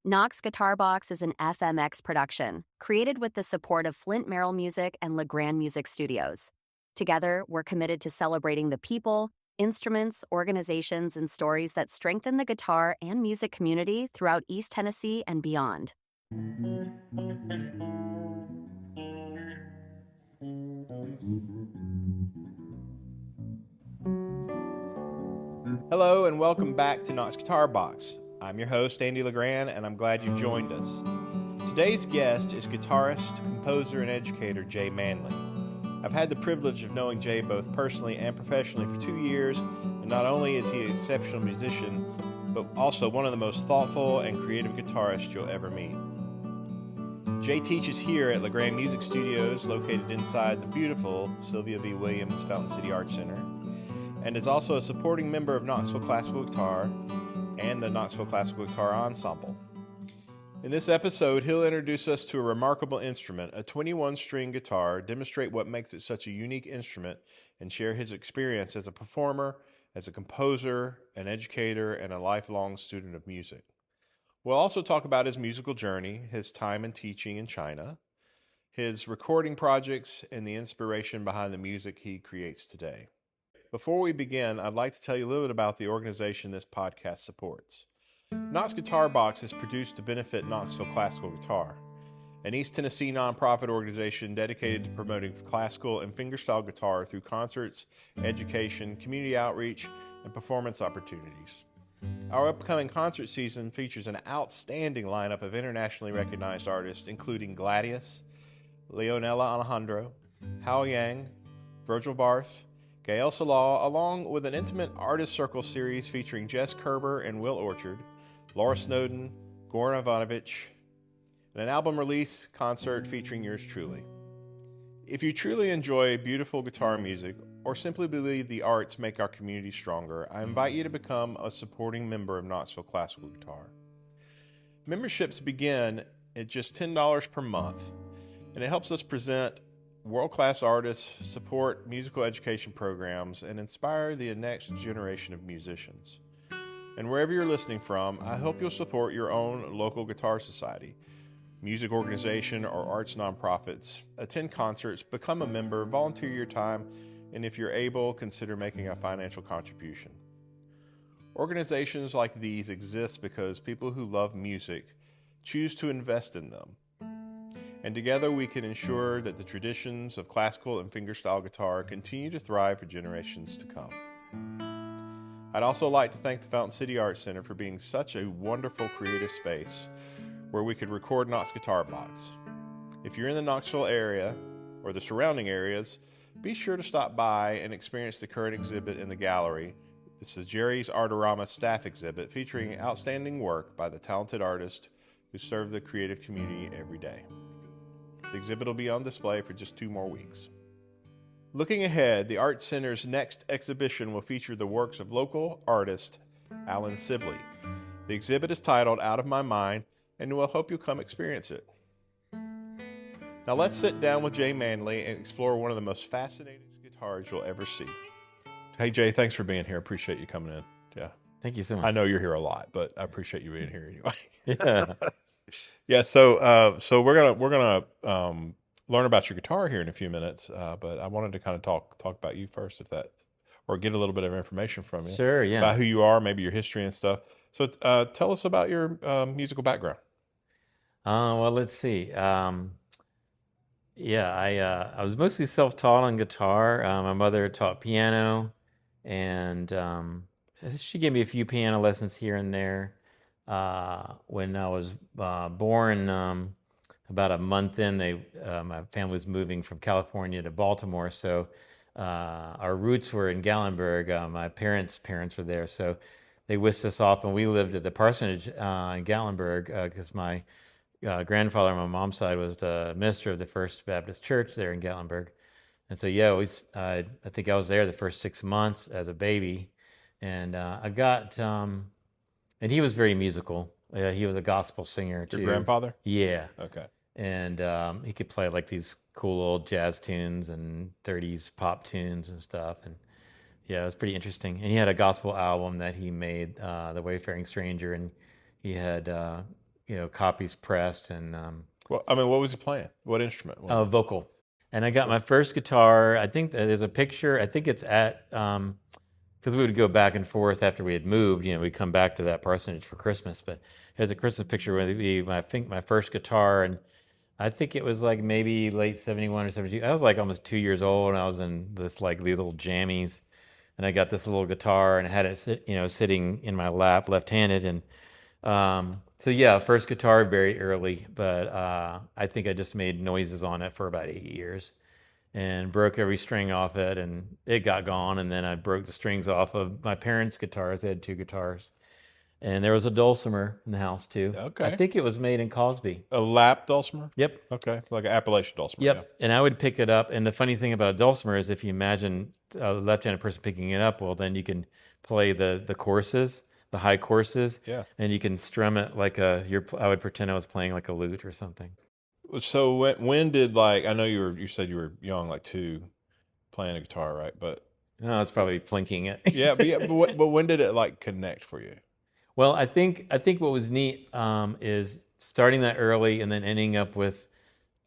Knox Guitar Box is an FMX production, created with the support of Flint Merrill Music and LeGrand Music Studios. Together, we're committed to celebrating the people, instruments, organizations, and stories that strengthen the guitar and music community throughout East Tennessee and beyond. Hello and welcome back to Knox Guitar Box. I'm your host, Andy LeGrand, and I'm glad you've joined us. Today's guest is guitarist, composer, and educator Jay Manley. I've had the privilege of knowing Jay both personally and professionally for 2 years, and not only is he an exceptional musician, but also one of the most thoughtful and creative guitarists you'll ever meet. Jay teaches here at LeGrand Music Studios, located inside the beautiful Sylvia B. Williams Fountain City Arts Center, and is also a supporting member of Knoxville Classical Guitar and the Knoxville Classical Guitar Ensemble. In this episode, he'll introduce us to a remarkable instrument, a 21-string guitar, demonstrate what makes it such a unique instrument, and share his experience as a performer, as a composer, an educator, and a lifelong student of music. We'll also talk about his musical journey, his time in teaching in China, his recording projects, and the inspiration behind the music he creates today. Before we begin, I'd like to tell you a little bit about the organization this podcast supports. Knox Guitar Box is produced to benefit Knoxville Classical Guitar, an East Tennessee nonprofit organization dedicated to promoting classical and fingerstyle guitar through concerts, education, community outreach, and performance opportunities. Our upcoming concert season features an outstanding lineup of internationally recognized artists, including Gladius, Leonela Alejandro, Hao Yang, Virgil Barth, Gael Salah, along with an intimate artist circle series featuring Jess Kerber and Will Orchard, Laura Snowden, Goran Ivanovic, and an album release concert featuring yours truly. If you truly enjoy beautiful guitar music or simply believe the arts make our community stronger, I invite you to become a supporting member of Knoxville Classical Guitar. Memberships begin at just $10 per month, and it helps us present world-class artists, support musical education programs, and inspire the next generation of musicians. And wherever you're listening from, I hope you'll support your own local guitar society, music organization, or arts nonprofits. Attend concerts, become a member, volunteer your time, and if you're able, consider making a financial contribution. Organizations like these exist because people who love music choose to invest in them. And together we can ensure that the traditions of classical and fingerstyle guitar continue to thrive for generations to come. I'd also like to thank the Fountain City Arts Center for being such a wonderful creative space where we could record Knox Guitar Box. If you're in the Knoxville area or the surrounding areas, be sure to stop by and experience the current exhibit in the gallery. It's the Jerry's Artorama staff exhibit featuring outstanding work by the talented artists who serve the creative community every day. The exhibit will be on display for just 2 more weeks. Looking ahead, the Art Center's next exhibition will feature the works of local artist Alan Sibley. The exhibit is titled Out of My Mind, and we'll hope you'll come experience it. Now let's sit down with Jay Manley and explore one of the most fascinating guitars you'll ever see. Hey Jay, thanks for being here. Appreciate you coming in. Yeah. Thank you so much. I know you're here a lot, but I appreciate you being here anyway. Yeah. Yeah, so we're gonna learn about your guitar here in a few minutes, but I wanted to kind of talk about you first, or get a little bit of information from you. Sure, yeah. About who you are, maybe your history and stuff. So tell us about your musical background. Well, let's see. I was mostly self-taught on guitar. My mother taught piano, and she gave me a few piano lessons here and there. When I was born, about a month in, my family was moving from California to Baltimore, so our roots were in Gatlinburg. My parents' were there, so they whisked us off, and we lived at the parsonage in Gatlinburg because my grandfather on my mom's side was the minister of the First Baptist Church there in Gatlinburg. And so, I think I was there the first 6 months as a baby, and I got... And he was very musical. He was a gospel singer too. Your grandfather? Yeah. Okay. And he could play like these cool old jazz tunes and 30s pop tunes and stuff. And yeah, it was pretty interesting. And he had a gospel album that he made, The Wayfaring Stranger, and he had copies pressed and Well, I mean, what was he playing? What instrument? vocal. And I got my first guitar. I think that there's a picture. I think it's at because we would go back and forth after we had moved. We'd come back to that parsonage for Christmas. But here's a Christmas picture with I think my first guitar, and I think it was like maybe late 71 or 72. I was like almost 2 years old, and I was in this like these little jammies, and I got this little guitar and I had it sitting in my lap, left-handed, and so yeah, first guitar very early, but I think I just made noises on it for about 8 years. And broke every string off it, and it got gone. And then I broke the strings off of my parents' guitars. They had 2 guitars. And there was a dulcimer in the house, too. Okay. I think it was made in Cosby. A lap dulcimer? Yep. Okay, like an Appalachian dulcimer. Yep. Yeah. And I would pick it up. And the funny thing about a dulcimer is if you imagine a left-handed person picking it up, well, then you can play the courses, the high courses. Yeah. And you can strum it like I would pretend I was playing like a lute or something. So when did, like, I know you said you were young, like 2, playing a guitar, right? But No, it's probably plinking it. but when did it like connect for you? Well, I think what was neat is starting that early and then ending up with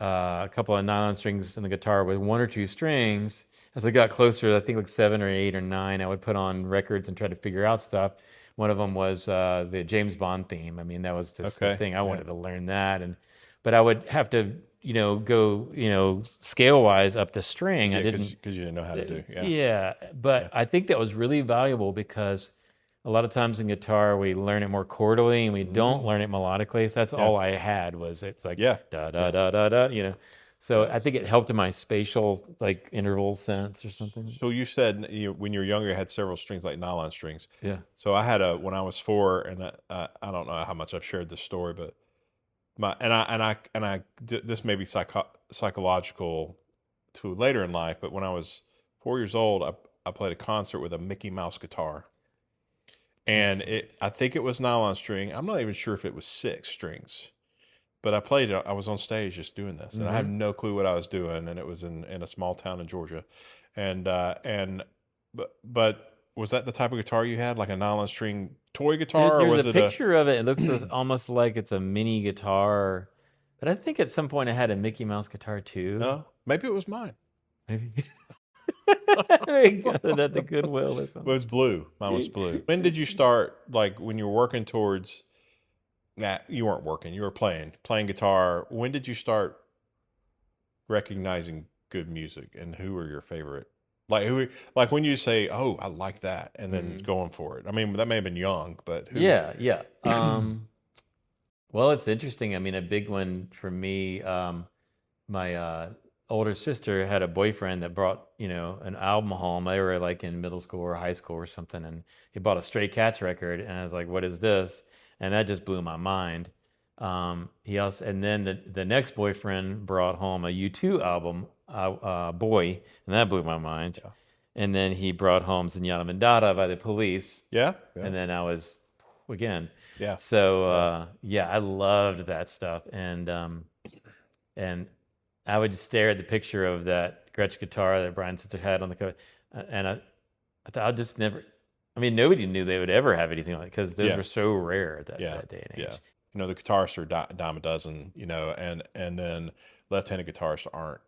a couple of nylon strings in the guitar with 1 or 2 strings. As I got closer, I think like 7 or 8 or 9, I would put on records and try to figure out stuff. One of them was the James Bond theme. I mean, that was just the thing. I wanted to learn that, but I would have to go scale wise up the string. I didn't because you didn't know how to do. But I think that was really valuable because a lot of times in guitar we learn it more chordally and we don't learn it melodically. So that's all I had was it's like da da da da da. So I think it helped in my spatial like interval sense or something. So you said when you were younger you had several strings, like nylon strings. Yeah. So I had when I was 4, and I don't know how much I've shared this story, but this may be psychological to later in life, but when I was 4 years old, I played a concert with a Mickey Mouse guitar, and I think it was nylon string. I'm not even sure if it was 6 strings, but I played it. I was on stage just doing this, and I had no clue what I was doing, and it was in a small town in Georgia, but was that the type of guitar you had, like a nylon string toy guitar, or was There's it a picture of it. It looks almost like it's a mini guitar, but I think at some point I had a Mickey Mouse guitar too. No, maybe it was mine. Maybe. I got it at the Goodwill or something. Well, it's blue. Mine was blue. When did you start, like when you were working towards that? You weren't working, you were playing guitar. When did you start recognizing good music, and who were your favorite? Like when you say, "Oh, I like that," and then going for it. I mean, that may have been young, but who? Yeah. Well, it's interesting. I mean, a big one for me, my older sister had a boyfriend that brought, an album home. They were like in middle school or high school or something, and he bought a Stray Cats record, and I was like, "What is this?" And that just blew my mind. And then the next boyfriend brought home a U2 album, Boy, and that blew my mind. Yeah. And then he brought home Zenyatta Mandata by the Police. Yeah. And then I was, again. Yeah. So, I loved that stuff. And I would just stare at the picture of that Gretsch guitar that Brian's sister had on the cover. And I thought I'll just never, nobody knew they would ever have anything like it because those were so rare at that day and age. Yeah. The guitarists are dime a dozen, and then left-handed guitarists aren't,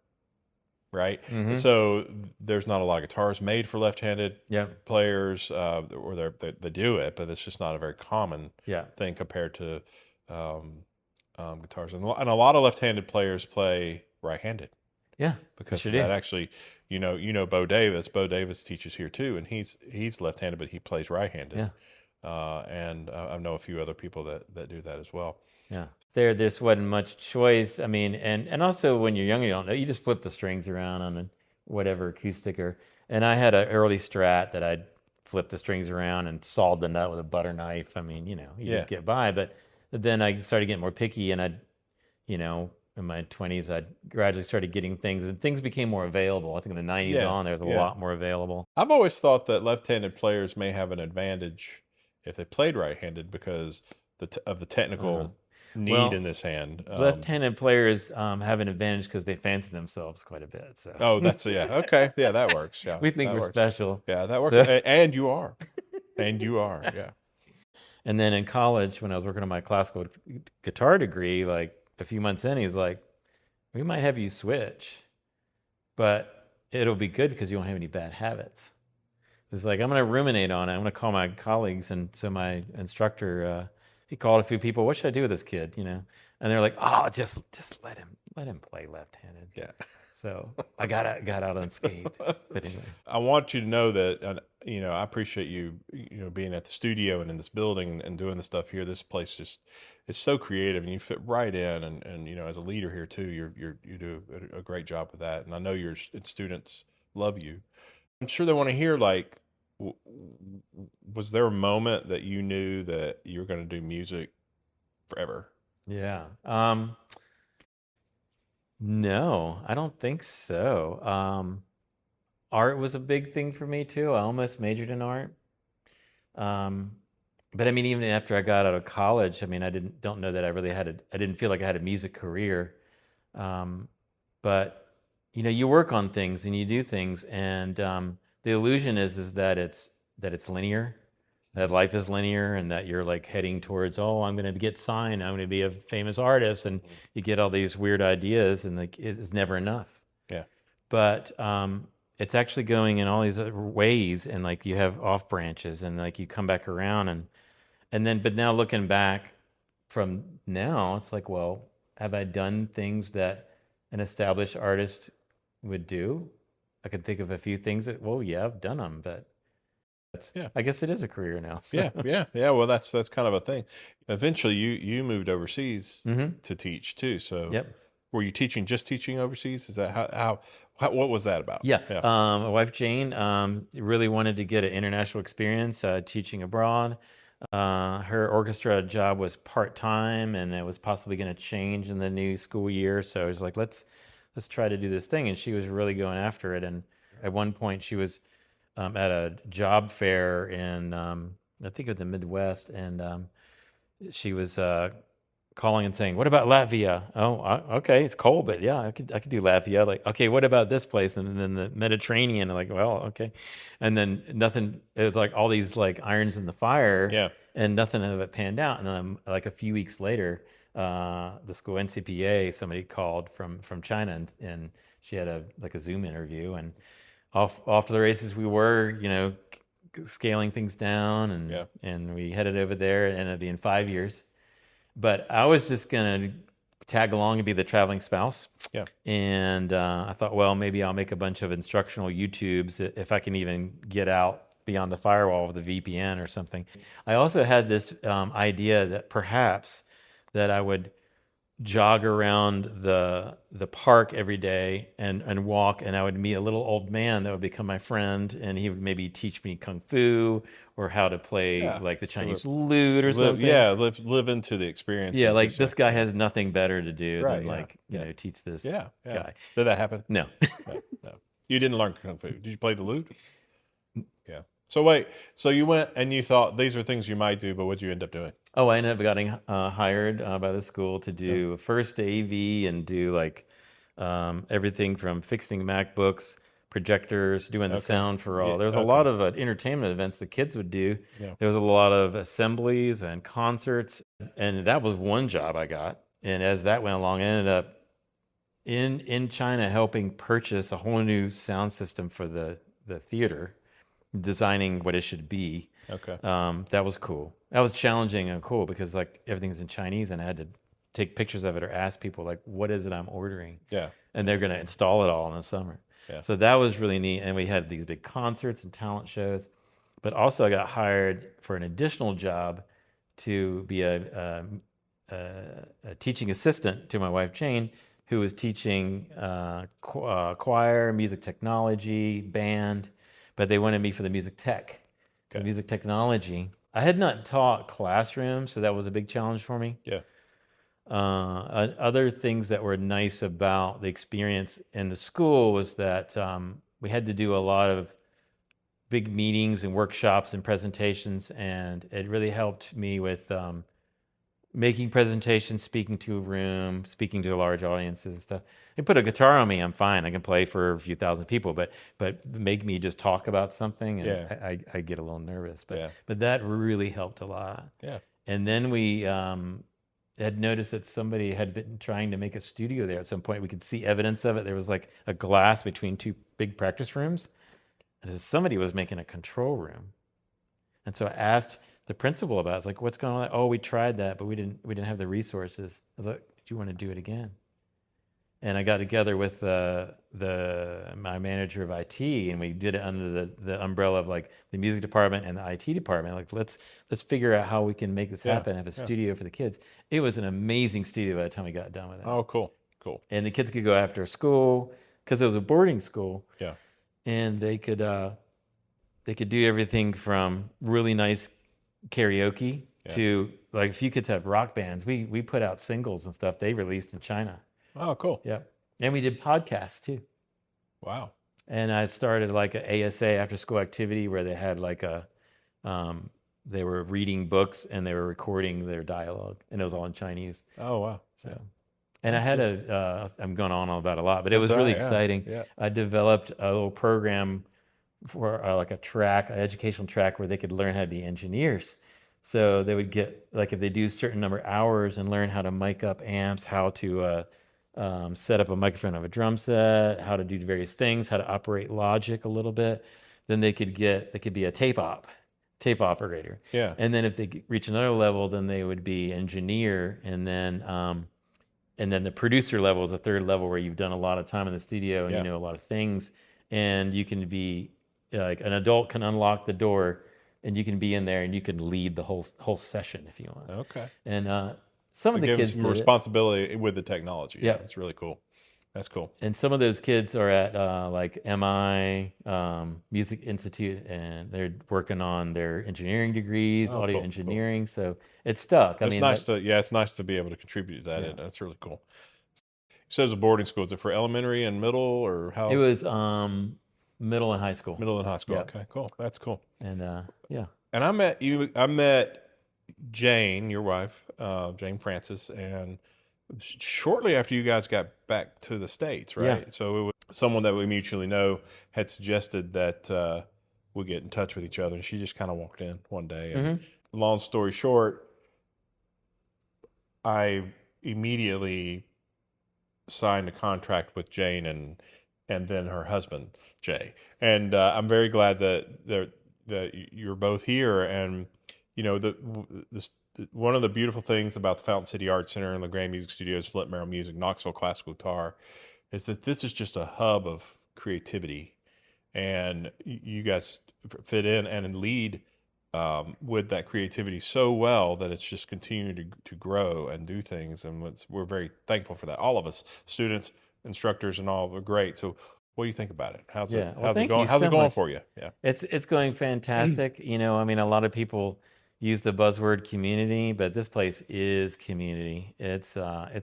right? Mm-hmm. So there's not a lot of guitars made for left-handed players, or they do it, but it's just not a very common thing compared to guitars. And a lot of left-handed players play right-handed. Yeah, because that actually, Bo Davis. Bo Davis teaches here too, and he's left-handed, but he plays right-handed. Yeah. And I know a few other people that do that as well. Yeah, there just wasn't much choice. I mean, and also when you're young, you don't know. You just flip the strings around on whatever acoustic and I had an early Strat that I'd flip the strings around and sawed the nut with a butter knife. I mean, you just get by. But then I started getting more picky, and in my 20s, I gradually started getting things, and things became more available. I think in the 90s there was a lot more available. I've always thought that left-handed players may have an advantage if they played right-handed because of the technical need in this hand. Left-handed players have an advantage because they fancy themselves quite a bit. So. Oh, that's okay. Yeah, that works. Yeah, we think we're special. Yeah, that works. So. And you are. And you are. Yeah. And then in college, when I was working on my classical guitar degree, like a few months in, he's like, we might have you switch, but it'll be good because you won't have any bad habits. It was like, I'm going to ruminate on it. I'm going to call my colleagues. And so my instructor, he called a few people. What should I do with this kid? And they're like, oh, just let him play left-handed. Yeah. So I got out unscathed. But anyway, I want you to know that, I appreciate you, being at the studio and in this building and doing the stuff here. This place just is so creative, and you fit right in. And as a leader here too, you do a great job with that. And I know your students love you. I'm sure they want to hear, like, was there a moment that you knew that you were going to do music forever? yeah. No, I don't think so. Art was a big thing for me too. I almost majored in art. But I mean, even after I got out of college, I mean, don't know that I didn't feel like I had a music career. But you work on things and you do things, and the illusion is that it's linear, that life is linear, and that you're like heading towards, I'm going to get signed, I'm going to be a famous artist, and you get all these weird ideas, and like it's never enough. Yeah. But it's actually going in all these other ways, and like you have off branches, and like you come back around, but now looking back from now, it's like, well, have I done things that an established artist would do? I can think of a few things that, well, yeah, I've done them, but I guess it is a career now. So. Yeah. Well, that's kind of a thing. Eventually, you moved overseas Mm-hmm. to teach too. So, Yep. Were you just teaching overseas? Is that how what was that about? Yeah. My wife Jane really wanted to get an international experience teaching abroad. Her orchestra job was part-time, and it was possibly going to change in the new school year. So I was like, let's try to do this thing. And she was really going after it. And at one point, she was at a job fair in I think of the Midwest, and she was calling and saying, "What about Latvia?" Oh, okay, it's cold, but yeah, I could do Latvia. Like, okay, what about this place? And then the Mediterranean. Like, well, okay, and then nothing. It was like all these like irons in the fire. Yeah. And nothing of it panned out. And then like a few weeks later, the school NCPA, somebody called from China, and she had a Zoom interview, and off to the races we were, scaling things down, and we headed over there. It ended up being 5 years. But I was just going to tag along and be the traveling spouse. Yeah. And I thought, well, maybe I'll make a bunch of instructional YouTubes if I can even get out beyond the firewall with the VPN or something. I also had this idea that perhaps that I would jog around the park every day and walk, and I would meet a little old man that would become my friend, and he would maybe teach me kung fu or how to play like the Chinese lute or something. Live into the experience. Yeah, like this guy has nothing better to do than teach this guy. Did that happen? No. No. You didn't learn kung fu. Did you play the lute? Yeah. So wait, so you went and you thought these are things you might do, but what did you end up doing? Oh, I ended up getting hired by the school to do first AV and do like everything from fixing MacBooks, projectors, doing the sound for all. There was a lot of entertainment events the kids would do. Yeah. There was a lot of assemblies and concerts, and that was one job I got. And as that went along, I ended up in China helping purchase a whole new sound system for the theater, designing what it should be. Okay. That was cool. That was challenging and cool because like everything's in Chinese, and I had to take pictures of it or ask people like, what is it I'm ordering? Yeah. And they're going to install it all in the summer. Yeah. So that was really neat. And we had these big concerts and talent shows, but also I got hired for an additional job to be a teaching assistant to my wife, Jane, who was teaching choir, music technology, band, but they wanted me for the music tech. The music technology. I had not taught classrooms, so that was a big challenge for me. Yeah. Other things that were nice about the experience in the school was that we had to do a lot of big meetings and workshops and presentations, and it really helped me with making presentations, speaking to a room, speaking to large audiences and stuff. They put a guitar on me, I'm fine. I can play for a few thousand people, but make me just talk about something, and Yeah. I get a little nervous. But Yeah. but that really helped a lot. Yeah. And then we had noticed that somebody had been trying to make a studio there at some point. We could see evidence of it. There was like a glass between two big practice rooms, and somebody was making a control room. And so I asked the principal about it. I was like, what's going on? Oh, we tried that, but we didn't have the resources. I was like, do you want to do it again? And I got together with my manager of IT, and we did it under the umbrella of like the music department and the IT department. Like, let's figure out how we can make this happen, have a studio for the kids. It was an amazing studio by the time we got done with it. Oh, cool. And the kids could go after school because it was a boarding school. Yeah. And they could do everything from really nice karaoke to, like, a few kids have rock bands. We put out singles and stuff they released in China. Oh, cool. Yeah. And we did podcasts too. Wow. And I started like a ASA, after school activity, where they had like they were reading books and they were recording their dialogue, and it was all in Chinese. Oh, wow. So, and I had I'm going on about a lot, but it was really exciting. Yeah. I developed a little program for like an educational track where they could learn how to be engineers. So they would get, like, if they do a certain number of hours and learn how to mic up amps, how to set up a microphone of a drum set, how to do various things, how to operate Logic a little bit, then they could be a tape operator. Yeah. And then if they reach another level, then they would be engineer, and then the producer level is a third level where you've done a lot of time in the studio and you know a lot of things, and you can be like, an adult can unlock the door and you can be in there and you can lead the whole session if you want. Okay. And some of the kids some responsibility with the technology. Yeah. It's really cool. That's cool. And some of those kids are at like MI Music Institute, and they're working on their engineering degrees, audio engineering. Cool. So it's stuck. It's nice to be able to contribute to that. Yeah. That's really cool. So it was a boarding school. Is it for elementary and middle, or how? It was middle and high school. Middle and high school. Yeah. Okay, cool. That's cool. And yeah. And I met Jane, your wife, Jane Francis, and shortly after you guys got back to the States, right? Yeah. So it was someone that we mutually know had suggested that we get in touch with each other, and she just kind of walked in one day. And long story short, I immediately signed a contract with Jane and then her husband, Jay. And I'm very glad that you're both here. And you know, one of the beautiful things about the Fountain City Arts Center and LeGrand Music Studios, Flint Merrill Music, Knoxville Classical Guitar, is that this is just a hub of creativity, and you guys fit in and lead with that creativity so well that it's just continuing to grow and do things, and we're very thankful for that. All of us, students, instructors, and all, are great. So what do you think about it? How's it going? How's it going for you? Yeah, it's going fantastic. You know, I mean, a lot of people use the buzzword community, but this place is community. It's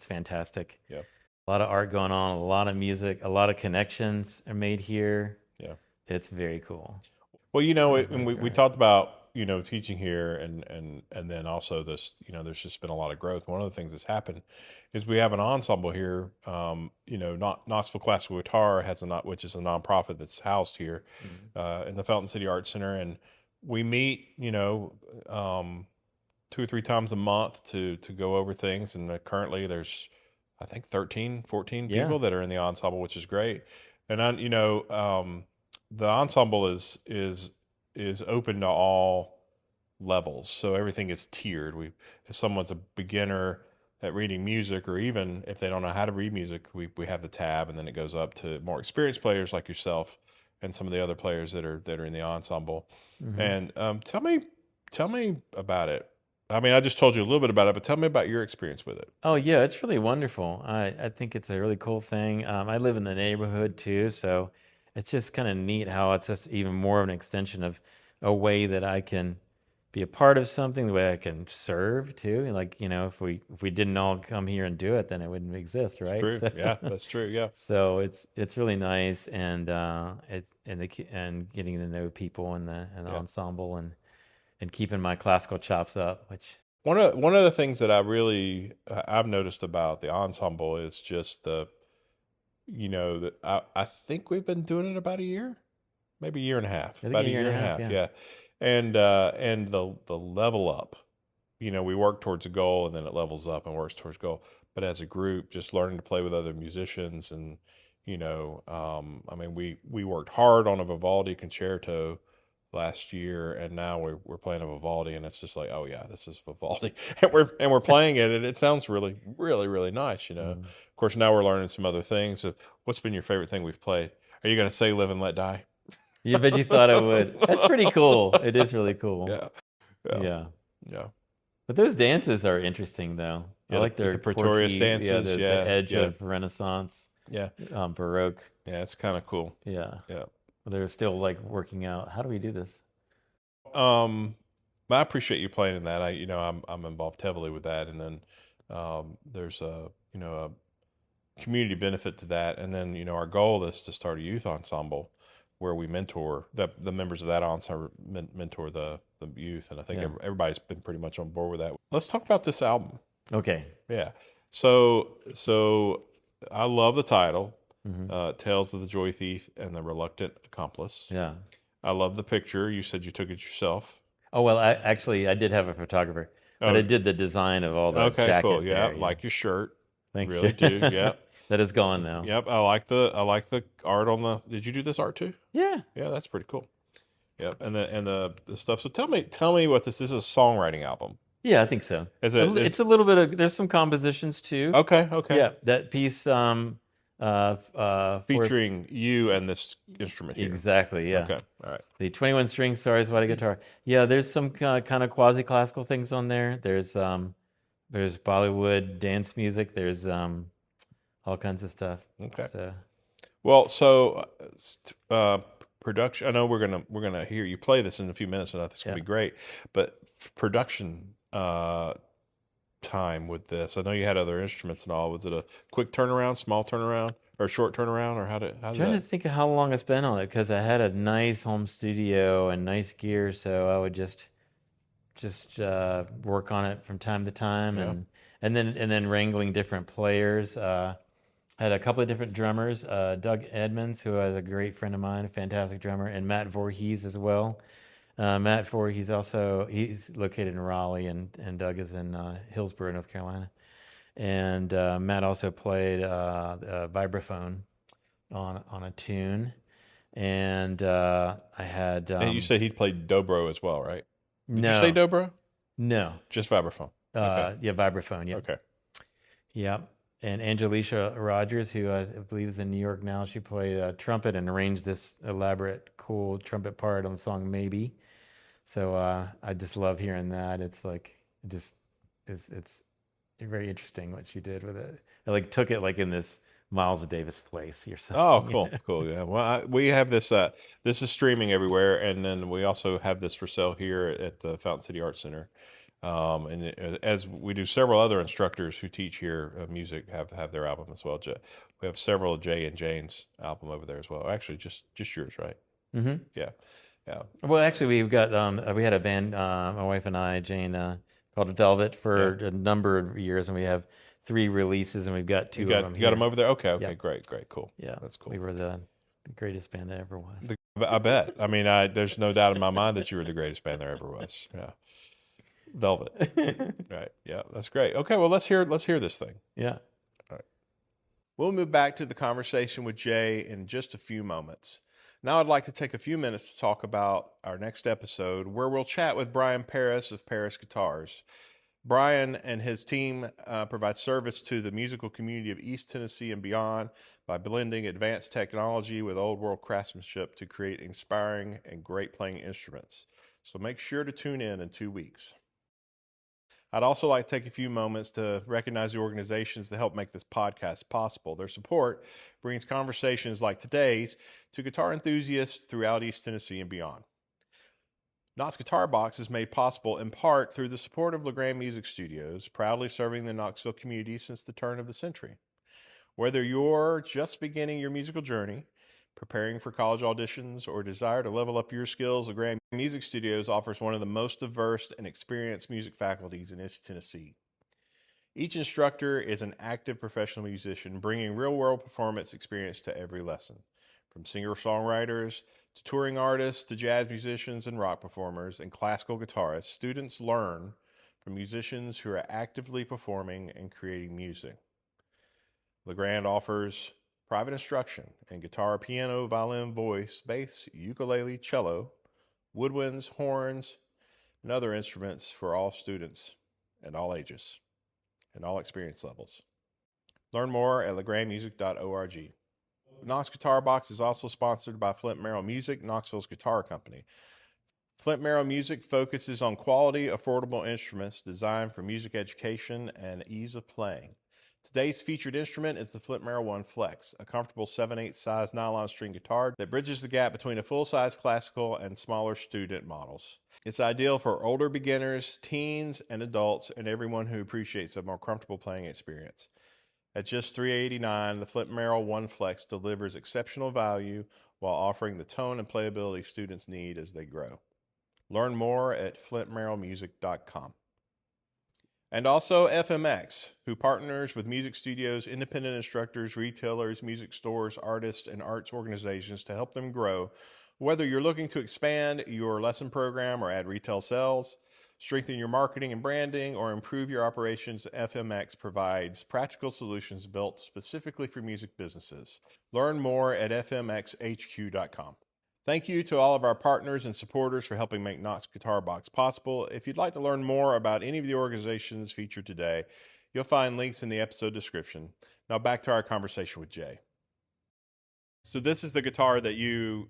fantastic. Yeah, a lot of art going on, a lot of music, a lot of connections are made here. Yeah, it's very cool. Well, you know, and we talked about, you know, teaching here, and then also this, you know, there's just been a lot of growth. One of the things that's happened is we have an ensemble here. You know, Knoxville Classical Guitar which is a nonprofit that's housed here in the Fountain City Arts Center, and we meet, you know, 2 or 3 times a month to go over things. And currently there's, I think, 13, 14 people that are in the ensemble, which is great. And you know, the ensemble is open to all levels, so everything is tiered. If someone's a beginner at reading music, or even if they don't know how to read music, we have the tab, and then it goes up to more experienced players like yourself and some of the other players that are in the ensemble. And tell me about it. I mean, I just told you a little bit about it, but tell me about your experience with it. Oh yeah, it's really wonderful. I think it's a really cool thing. I live in the neighborhood too, so it's just kind of neat how it's just even more of an extension of a way that I can be a part of something, the way I can serve too. Like, you know, if we didn't all come here and do it, then it wouldn't exist, right? True. So, yeah, that's true. Yeah. So it's really nice, and getting to know people in the ensemble, and keeping my classical chops up, which One of the things that I've noticed about the ensemble is just that I think we've been doing it about a year, maybe a year and a half, I think about a a year year and a and a half, half, yeah. yeah. And the level up, we work towards a goal and then it levels up and works towards goal. But as a group, just learning to play with other musicians and I mean, we worked hard on a Vivaldi concerto last year, and now we're playing a Vivaldi, and it's just like, oh yeah, this is Vivaldi, and we're playing it, and it sounds really, really, really nice. Mm. Of course, now we're learning some other things. So what's been your favorite thing we've played? Are you going to say "Live and Let Die"? You bet you thought I would. That's pretty cool. It is really cool. Yeah, yeah, Yeah. yeah, But those dances are interesting, though. I yeah. like The their Pretorius quirky, yeah, dances, the yeah, edge yeah, of Renaissance, yeah, Baroque. yeah. It's kind of cool. Yeah. Yeah. They're still like working out. How do we do this? Um, I appreciate you playing in that. I'm involved heavily with that, and then there's a community benefit to that. And then our goal is to start a youth ensemble where we mentor the members of that ensemble, mentor the youth, and I think Yeah. everybody's been pretty much on board with that. Let's talk about this album. Okay. Yeah. So I love the title, Hmm. Tales of the Joy Thief and the Reluctant Accomplice. Yeah. I love the picture. You said you took it yourself. Oh, well, I did have a photographer, but I Oh, did the design of all the okay, cool. jacket Yeah, there. Yeah. like your shirt. Thanks. Really do. Yep. That is gone now. Yep. I like the art on the. Did you do this art too? Yeah. Yeah, that's pretty cool. Yep. And the stuff. So tell me what this is. A songwriting album. Yeah, I think so. Is it? It's a little bit of, there's some compositions too. Okay. Okay. Yeah, that piece for Featuring you and this instrument here. exactly, yeah. Okay. All right. The 21 string Sorry Swati guitar. Yeah, there's some kind of quasi classical things on there. There's Bollywood dance music. There's all kinds of stuff. Okay. So Well, production. I know we're gonna hear you play this in a few minutes, and I think it's gonna be yeah. great. But production time with this. I know you had other instruments and all. Was it a quick turnaround, small turnaround, or short turnaround, or how did Trying to that? think of how long it's been on it because I had a nice home studio and nice gear, so I would just work on it from time to time, Yeah. and then wrangling different players. Had a couple of different drummers, Doug Edmonds, who is a great friend of mine, a fantastic drummer, and Matt Voorhees as well. Matt Voorhees he's located in Raleigh, and Doug is in Hillsborough, North Carolina. And Matt also played vibraphone on a tune, and I had And you said he played dobro as well, right? Did you say no, dobro? no, Just vibraphone. Okay. yeah, vibraphone, yep. Okay. Yep. And Angelica Rogers, who I believe is in New York now, she played trumpet and arranged this elaborate, cool trumpet part on the song Maybe. So I just love hearing that. It's like it's very interesting what she did with it. I like took it like in this Miles Davis place or Oh, something. cool, cool. Yeah. Well, we have this. This is streaming everywhere, and then we also have this for sale here at the Fountain City Art Center. As we do, several other instructors who teach here music have their album as well. We have several of Jay and Jane's album over there as well. Actually, just yours, right? Hmm. Yeah, yeah. Well, actually, we've got we had a band, my wife and I, Jane, called Velvet for Yeah. a number of years, and we have 3 releases, and we've got 2 You of got them you got here. them over there. Okay, Yeah. okay, great, cool. Yeah, That's cool. we were the greatest band that ever was. I bet. I mean, there's no doubt in my mind that you were the greatest band there ever was. Yeah, Velvet. Right. Yeah, that's great. Okay, well let's hear this thing. Yeah. All right. We'll move back to the conversation with Jay in just a few moments. Now I'd like to take a few minutes to talk about our next episode where we'll chat with Brian Paris of Paris Guitars. Brian and his team provide service to the musical community of East Tennessee and beyond by blending advanced technology with old world craftsmanship to create inspiring and great playing instruments. So make sure to tune in 2 weeks. I'd also like to take a few moments to recognize the organizations that help make this podcast possible. Their support brings conversations like today's to guitar enthusiasts throughout East Tennessee and beyond. Knox Guitar Box is made possible in part through the support of LeGrand Music Studios, proudly serving the Knoxville community since the turn of the century. Whether you're just beginning your musical journey, Preparing for college auditions or desire to level up your skills, LeGrand Music Studios offers one of the most diverse and experienced music faculties in East Tennessee. Each instructor is an active professional musician, bringing real-world performance experience to every lesson. From singer-songwriters to touring artists to jazz musicians and rock performers and classical guitarists, students learn from musicians who are actively performing and creating music. LeGrand offers private instruction in guitar, piano, violin, voice, bass, ukulele, cello, woodwinds, horns, and other instruments for all students and all ages and all experience levels. Learn more at legrandmusic.org. Knox Guitar Box is also sponsored by Flint Merrill Music, Knoxville's guitar company. Flint Merrill Music focuses on quality, affordable instruments designed for music education and ease of playing. Today's featured instrument is the Flint Merrill One Flex, a comfortable 7/8 size nylon string guitar that bridges the gap between a full-size classical and smaller student models. It's ideal for older beginners, teens, and adults, and everyone who appreciates a more comfortable playing experience. At just $389, the Flint Merrill One Flex delivers exceptional value while offering the tone and playability students need as they grow. Learn more at flintmerrillmusic.com. And also FMX, who partners with music studios, independent instructors, retailers, music stores, artists, and arts organizations to help them grow. Whether you're looking to expand your lesson program or add retail sales, strengthen your marketing and branding, or improve your operations, FMX provides practical solutions built specifically for music businesses. Learn more at fmxhq.com. Thank you to all of our partners and supporters for helping make Knox Guitar Box possible. If you'd like to learn more about any of the organizations featured today, you'll find links in the episode description. Now back to our conversation with Jay. So this is the guitar that you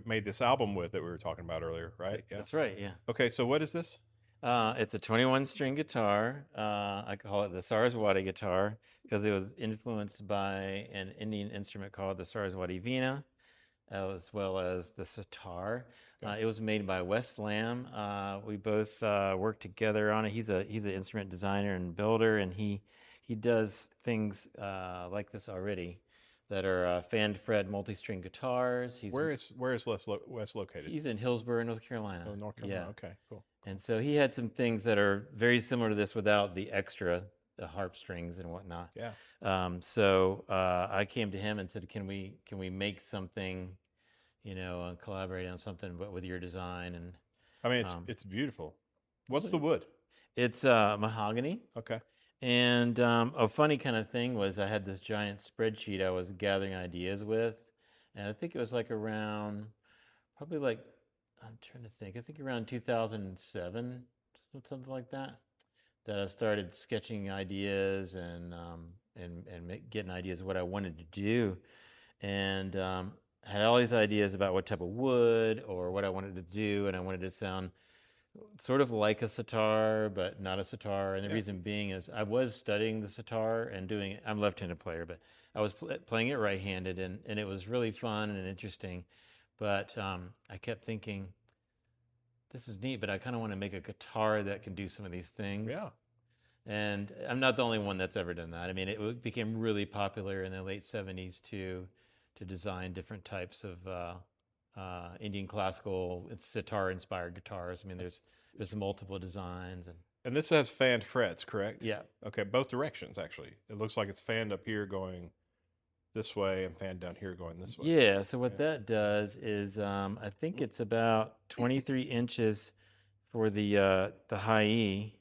made this album with that we were talking about earlier, right? Yeah. That's right, yeah. Okay, so what is this? It's a 21-string guitar. I call it the Saraswati guitar because it was influenced by an Indian instrument called the Saraswati Veena, as well as the sitar. Okay. It was made by Wes Lamb. We both worked together on it. He's an instrument designer and builder, and he does things like this already that are fan fret multi-string guitars. Where is Wes located? He's in Hillsborough, North Carolina. Oh, North Carolina. Yeah. Okay, cool. And so he had some things that are very similar to this without the extra, the harp strings and whatnot. Yeah. So I came to him and said, can we make something, collaborate on something, but with your design? And I mean, it's beautiful. What's the wood? It's mahogany. Okay. And a funny kind of thing was I had this giant spreadsheet I was gathering ideas with, and I think it was like around, probably like, I'm trying to think, I think around 2007, something like that I started sketching ideas and getting ideas of what I wanted to do, and had all these ideas about what type of wood or what I wanted to do, and I wanted to sound sort of like a sitar, but not a sitar. And the reason being is I was studying the sitar and I'm a left-handed player, but I was playing it right-handed, and it was really fun and interesting. But I kept thinking, this is neat, but I kind of want to make a guitar that can do some of these things. Yeah. And I'm not the only one that's ever done that. I mean, it became really popular in the late 70s to design different types of Indian classical sitar-inspired guitars. I mean, there's multiple designs. And this has fanned frets, correct? Yeah. Okay, both directions, actually. It looks like it's fanned up here going this way and fanned down here going this way. Yeah, so what that does is I think it's about 23 inches for the high E.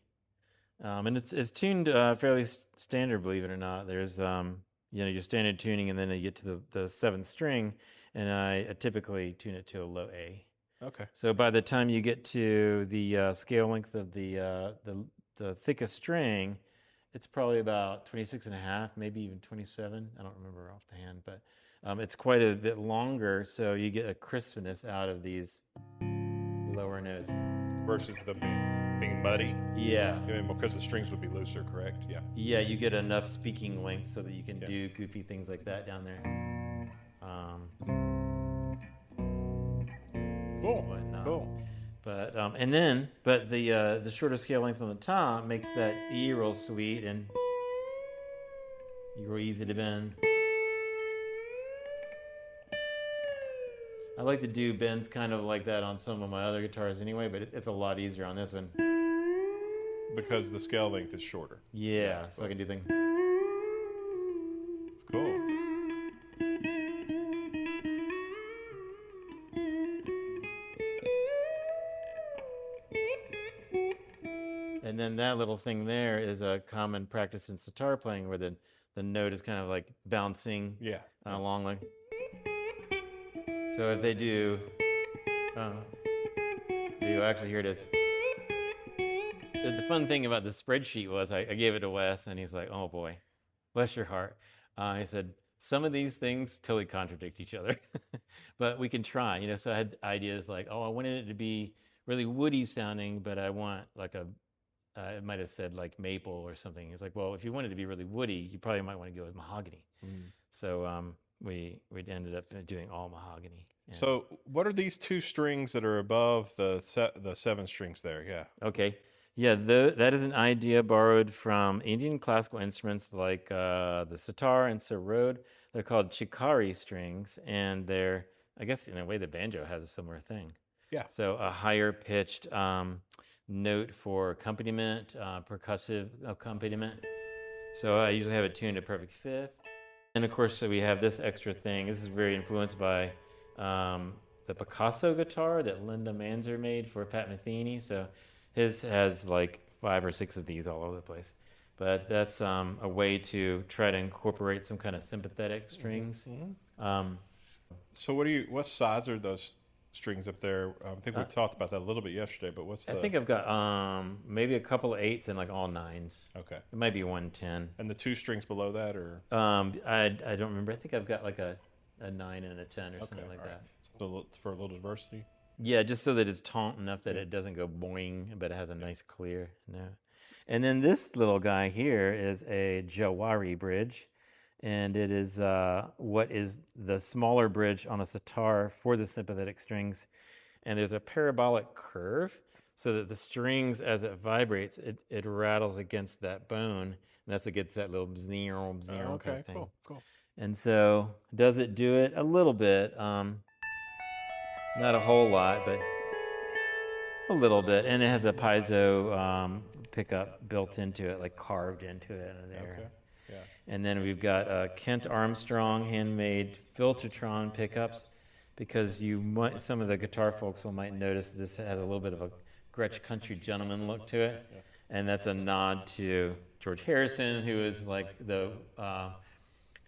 And it's tuned fairly standard, believe it or not. There's your standard tuning, and then you get to the seventh string, and I typically tune it to a low A. Okay. So by the time you get to the scale length of the thickest string, it's probably about 26 and a half, maybe even 27. I don't remember off the hand, but it's quite a bit longer, so you get a crispness out of these lower notes. Versus them being muddy? Yeah. I mean, because the strings would be looser, correct? Yeah. Yeah, you get enough speaking length so that you can do goofy things like that down there. Cool. Whatnot. Cool. But the shorter scale length on the top makes that E real sweet and real easy to bend. I like to do bends kind of like that on some of my other guitars anyway, but it's a lot easier on this one. Because the scale length is shorter. Yeah, so I can do things. Cool. And then that little thing there is a common practice in sitar playing where the note is kind of like bouncing along like. So if they do, actually here it is. The fun thing about the spreadsheet was I gave it to Wes and he's like, oh boy, bless your heart. He said, some of these things totally contradict each other, but we can try, you know, so I had ideas like, oh, I wanted it to be really woody sounding, but I want like it might have said like maple or something. It's like, well, if you wanted to be really woody, you probably might want to go with mahogany. So we ended up doing all mahogany. Yeah. So what are these two strings that are above the 7 strings there? Yeah. Okay. Yeah, that is an idea borrowed from Indian classical instruments like the sitar and sarod. They're called chikari strings, and they're, I guess in a way, the banjo has a similar thing. Yeah. So a higher pitched note for accompaniment, percussive accompaniment. So I usually have it tuned to perfect fifth. And of course, so we have this extra thing. This is very influenced by the Picasso guitar that Linda Manzer made for Pat Metheny. So his has like 5 or 6 of these all over the place. But that's a way to try to incorporate some kind of sympathetic strings. So what size are those strings up there? I think we talked about that a little bit yesterday, but what's the... I think I've got maybe a couple of 8s and like all 9s. Okay. It might be 110. And the 2 strings below that, or... I don't remember. I think I've got like a 9 and a 10 or something like that. So for a little diversity? Yeah, just so that it's taut enough that it doesn't go boing, but it has a nice clear note. And then this little guy here is a Jawari bridge, and it is what is the smaller bridge on a sitar for the sympathetic strings. And there's a parabolic curve so that the strings, as it vibrates, it rattles against that bone, and that's what gets that little zero kind of thing. Cool. And so does it do it? A little bit. Not a whole lot, but a little bit. And it has a piezo pickup built into it, like carved into it there. Okay. Yeah. And then we've got Kent Armstrong handmade Filtertron pickups, because some of the guitar folks might notice this has a little bit of a Gretsch Country Gentleman look to it. And that's a nod to George Harrison, who is like the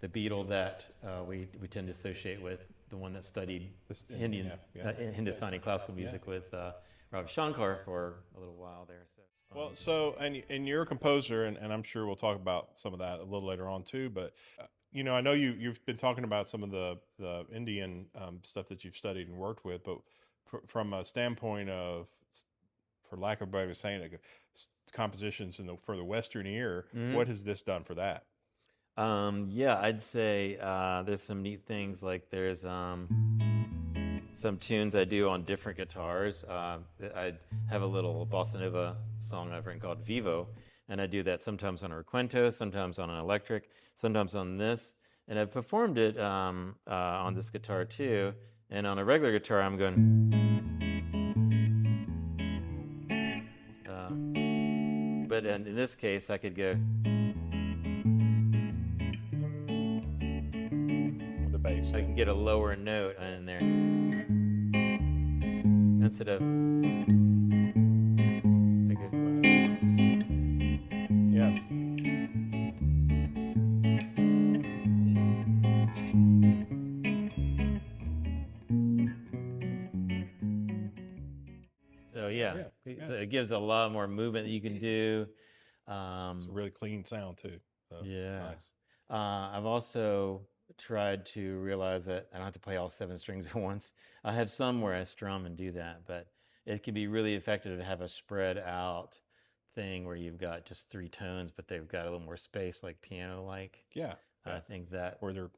Beatle that we tend to associate with, the one that studied Hindustani classical music with Ravi Shankar for a little while there. So and you're a composer, and I'm sure we'll talk about some of that a little later on too. But you know, I know you've been talking about some of the Indian stuff that you've studied and worked with, but from a standpoint of, for lack of a better way of saying it, compositions for the Western ear, what has this done for that? Yeah, I'd say there's some neat things, like there's some tunes I do on different guitars. I have a little bossa nova song I've written called Vivo, and I do that sometimes on a requinto, sometimes on an electric, sometimes on this, and I've performed it on this guitar too. And on a regular guitar, I'm going. But in this case, I could go. Bass. I can get a lower note in there instead of. Yeah. So so it gives a lot more movement that you can do. It's a really clean sound too. So nice. I've also tried to realize that I don't have to play all 7 strings at once. I have some where I strum and do that, but it can be really effective to have a spread out thing where you've got just 3 tones, but they've got a little more space, like piano-like. Yeah. I think that. Or they're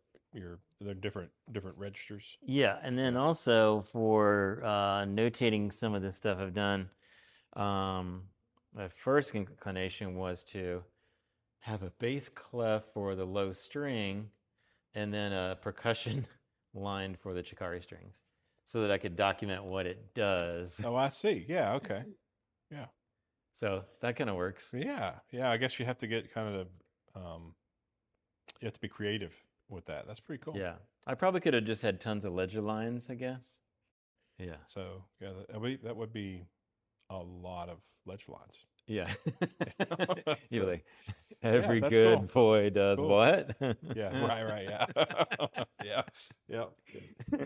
different registers. Yeah, and then also for notating some of the stuff I've done, my first inclination was to have a bass clef for the low string, and then a percussion line for the chikari strings. so that I could document what it does. Oh, I see. Yeah. Okay. Yeah. So that kind of works. Yeah. Yeah. I guess you have to get kind of, you have to be creative with that. That's pretty cool. Yeah. I probably could have just had tons of ledger lines, I guess. Yeah. So yeah, that would be a lot of ledger lines. Yeah. So, You're like, every that's good cool. boy does Cool. what? Yeah. Right. Yeah. Yeah. Yeah.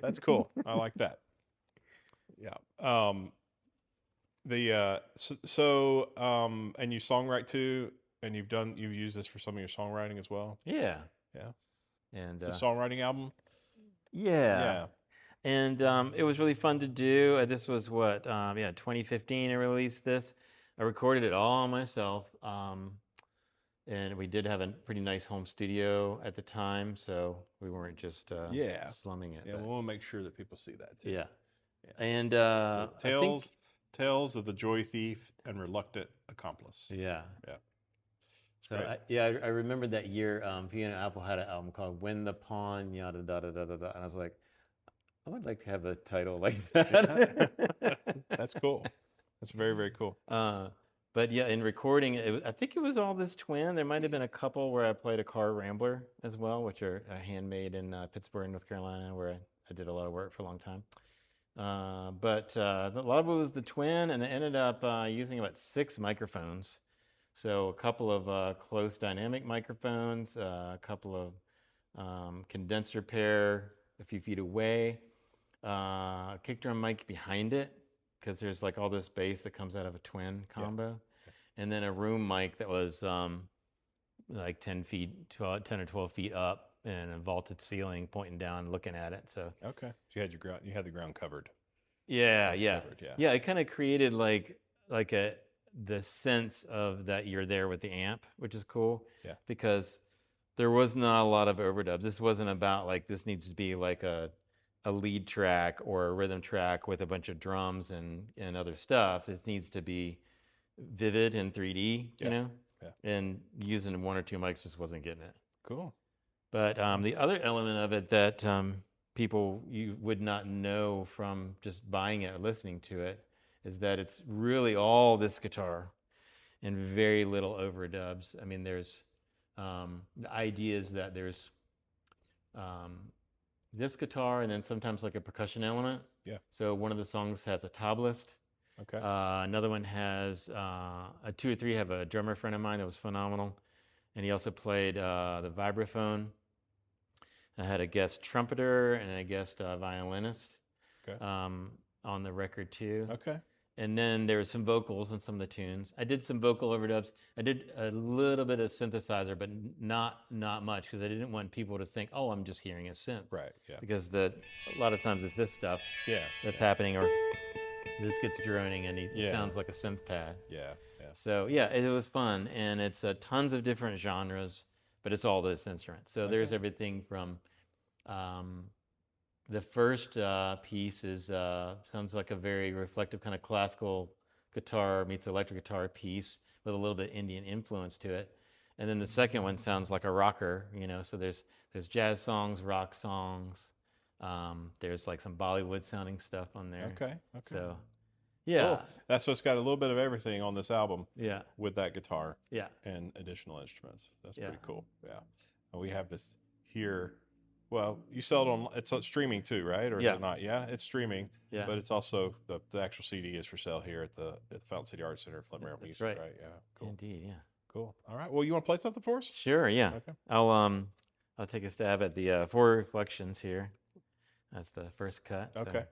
That's cool. I like that. Yeah. And you songwrite too, and you've used this for some of your songwriting as well. Yeah. Yeah. And It's a songwriting album. yeah. Yeah. And it was really fun to do. This was 2015 I released this. I recorded it all myself. And we did have a pretty nice home studio at the time, so we weren't just slumming it. Yeah, we want to make sure that people see that too. Yeah. And Tales of the Joy Thief and Reluctant Accomplice. Yeah. Yeah. So I remember that year, Fiona Apple had an album called "Win the Pawn," yada da da da da da, and I was like, I would like to have a title like that. That's cool. That's very, very cool. But yeah, in recording, I think it was all this twin. There might have been a couple where I played a car Rambler as well, which are handmade in Pittsburgh, North Carolina, where I did a lot of work for a long time. But a lot of it was the twin, and I ended up using about 6 microphones. So a couple of close dynamic microphones, a couple of condenser pair a few feet away, kick drum mic behind it, because there's like all this bass that comes out of a twin combo. Yeah. And then a room mic that was like 10 or 12 feet up, and a vaulted ceiling pointing down, looking at it. So okay, so you had the ground covered. Yeah. It kind of created like the sense of that you're there with the amp, which is cool. Yeah. Because there was not a lot of overdubs. This wasn't about like this needs to be like a lead track or a rhythm track with a bunch of drums and other stuff. This needs to be vivid in 3D, you know? Yeah. And using 1 or 2 mics just wasn't getting it. Cool. But the other element of it that people you would not know from just buying it or listening to it is that it's really all this guitar and very little overdubs. I mean, there's the idea is that there's this guitar and then sometimes like a percussion element. Yeah. So one of the songs has a tablaist. Okay. Another one has a 2 or 3 have a drummer friend of mine that was phenomenal, and he also played the vibraphone. I had a guest trumpeter and a guest violinist on the record too. Okay. And then there was some vocals on some of the tunes. I did some vocal overdubs. I did a little bit of synthesizer, but not much, because I didn't want people to think, oh, I'm just hearing a synth. Right, yeah. Because a lot of times it's this stuff that's happening, or this gets droning and it sounds like a synth pad. Yeah. So yeah, it was fun, and it's tons of different genres, but it's all this instrument. So there's everything from the first piece is sounds like a very reflective kind of classical guitar meets electric guitar piece with a little bit Indian influence to it. And then the second one sounds like a rocker, you know. So there's jazz songs, rock songs. There's like some Bollywood sounding stuff on there. Okay. So yeah. Cool. So it's got a little bit of everything on this album. Yeah. With that guitar. Yeah. And additional instruments. That's pretty cool. Yeah. And we have this here. Well, you sell it on, it's streaming too, right? Or is it not? Yeah, it's streaming. Yeah. But it's also, the actual CD is for sale here at the Fountain City Arts Center, Flint Merrill Music, right? Yeah. Cool. Indeed, yeah. Cool. All right. Well, you want to play something for us? Sure, yeah. Okay. I'll take a stab at the 4 reflections here. That's the first cut. Okay. So.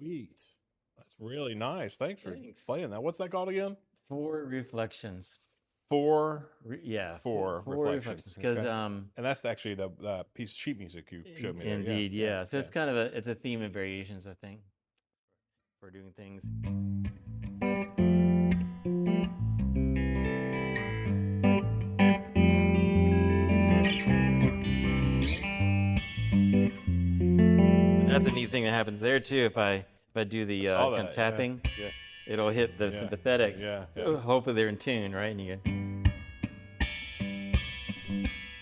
Sweet. That's really nice. Thanks for Thanks. playing that. What's that called again? 4 reflections. Four Four reflections. because Okay. And that's actually the piece of sheet music you showed me there. indeed, yeah. So it's kind of it's a theme of variations, I think, for doing things. And that's a neat thing that happens there too. If I do the kind of tapping, it'll hit the sympathetics. So hopefully they're in tune, right? And you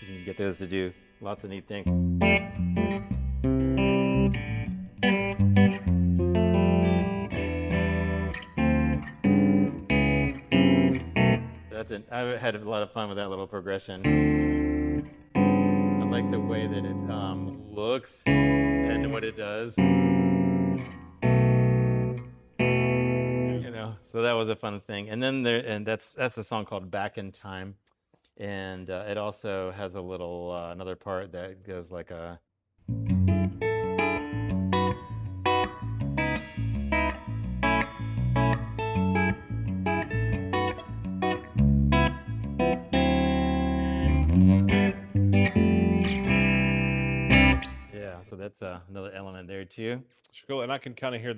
can get those to do lots of neat things. So I had a lot of fun with that little progression. I like the way that it looks and what it does. So that was a fun thing. And then that's a song called "Back in Time," and it also has a little another part that goes like a. Yeah, so that's another element there too. It's cool, and I can kind of hear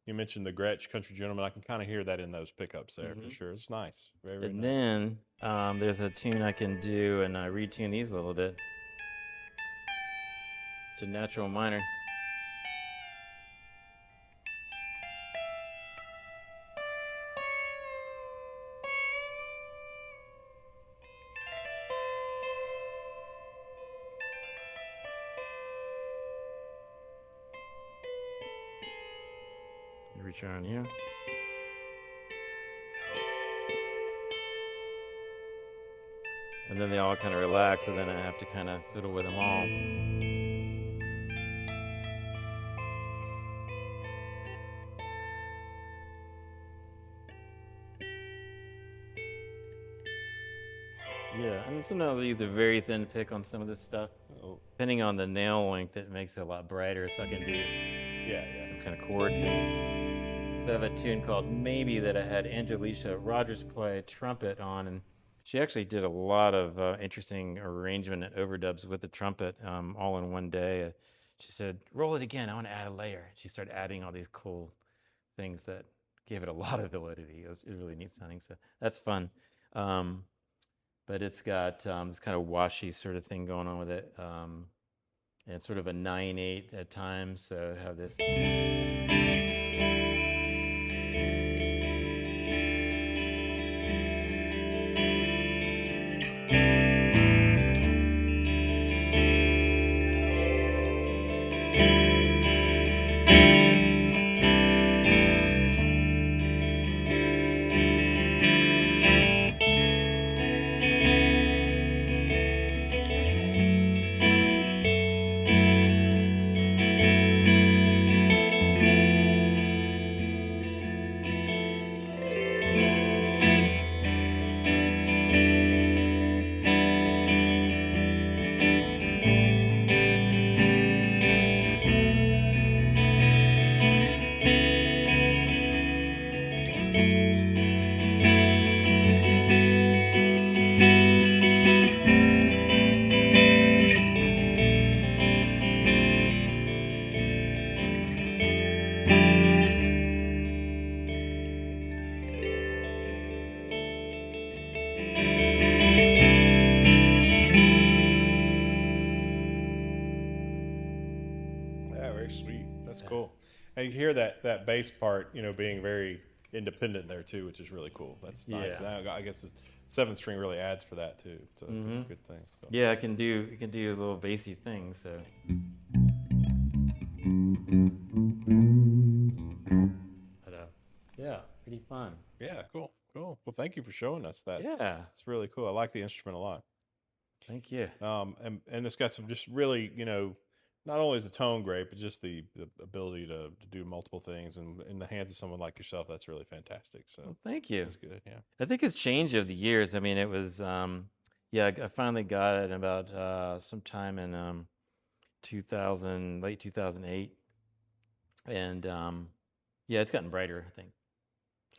you mentioned the Gretsch Country Gentleman. I can kind of hear that in those pickups there for sure. It's nice. Very, very and nice. then there's a tune I can do, and I retune these a little bit. It's a natural minor. Reach around here. And then they all kind of relax, and then I have to kind of fiddle with them all. Yeah, and sometimes I use a very thin pick on some of this stuff. Depending on the nail length, it makes it a lot brighter, so I can do some kind of chord things. So I have a tune called Maybe that I had Angelica Rogers play trumpet on, and she actually did a lot of interesting arrangement and overdubs with the trumpet all in one day. She said, roll it again, I want to add a layer. She started adding all these cool things that gave it a lot of validity. It was really neat sounding, so that's fun. but it's got this kind of washy sort of thing going on with it. And it's sort of a 9/8 at times. So I have this. Cool. And you hear that bass part, being very independent there too, which is really cool. That's nice. Yeah. Now, I guess the 7th string really adds for that too. So it's a good thing. So. Yeah, it can do little bassy things. So. But, yeah, pretty fun. Yeah, cool. Well, thank you for showing us that. Yeah, it's really cool. I like the instrument a lot. Thank you. And it's got some just really, not only is the tone great, but just the ability to do multiple things, and in the hands of someone like yourself, that's really fantastic. So well, thank you. That's good. Yeah, I think it's changed over the years. I mean, it was I finally got it about sometime in 2000, late 2008, and it's gotten brighter, I think,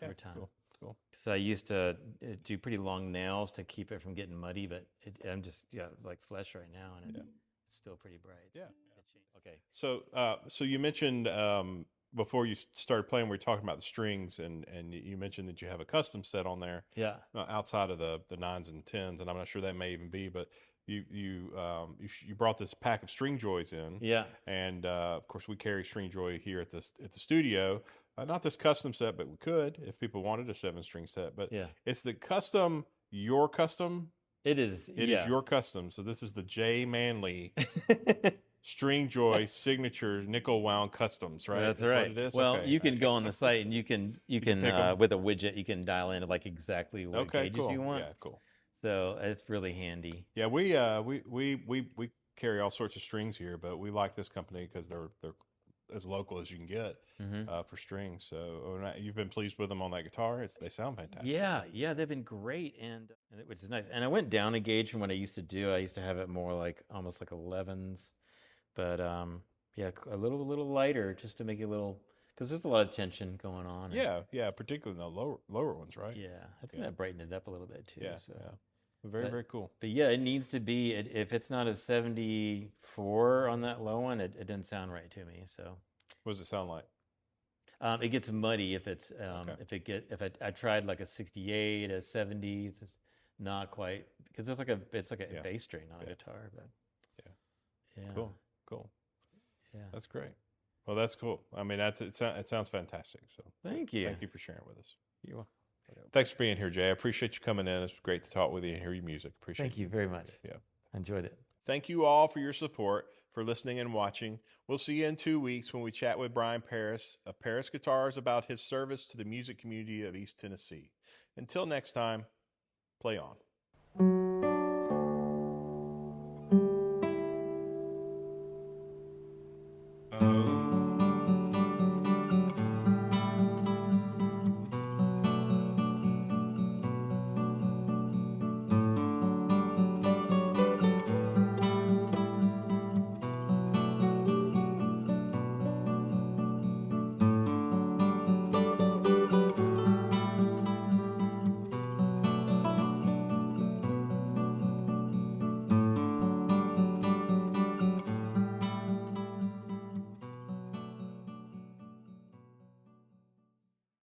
over time. Cool. Because I used to do pretty long nails to keep it from getting muddy, but I'm just like flesh right now, and it's still pretty bright. Yeah. Okay. So you mentioned before you started playing, we were talking about the strings, and you mentioned that you have a custom set on there. Yeah. Outside of the 9s and 10s, and I'm not sure that may even be, but you brought this pack of string joys in. Yeah. And of course, we carry string joy here at the studio. Not this custom set, but we could if people wanted a 7-string set. But it's the custom, your custom. It is. It is your custom. So this is the Jay Manley String Joy Signature Nickel Wound Customs, right? That's right. What it is? Well, Okay. you can go on the site and you can with a widget you can dial in like exactly what gauges cool. you want. Yeah, cool. So it's really handy. Yeah, we carry all sorts of strings here, but we like this company because they're as local as you can get for strings. So you've been pleased with them on that guitar. They sound fantastic. Yeah, they've been great, and which is nice. And I went down a gauge from what I used to do. I used to have it more like almost like 11s, but a little lighter just to make it a little, because there's a lot of tension going on. Yeah, particularly in the lower ones, right? Yeah, I think that brightened it up a little bit too. Yeah, so. yeah. Very cool. But yeah, it needs to be. If it's not a 74 on that low one, it didn't sound right to me. So, what does it sound like? It gets muddy if it's I tried like a 68, a 70. It's just not quite, because it's like a bass string on a guitar. But yeah. Cool. Yeah, that's great. Well, that's cool. I mean, it sounds fantastic. So thank you for sharing with us. You're welcome. Thanks for being here, Jay. I appreciate you coming in. It's great to talk with you and hear your music. Thank you very much. Yeah. I enjoyed it. Thank you all for your support, for listening and watching. We'll see you in 2 weeks when we chat with Brian Paris of Paris Guitars about his service to the music community of East Tennessee. Until next time, play on.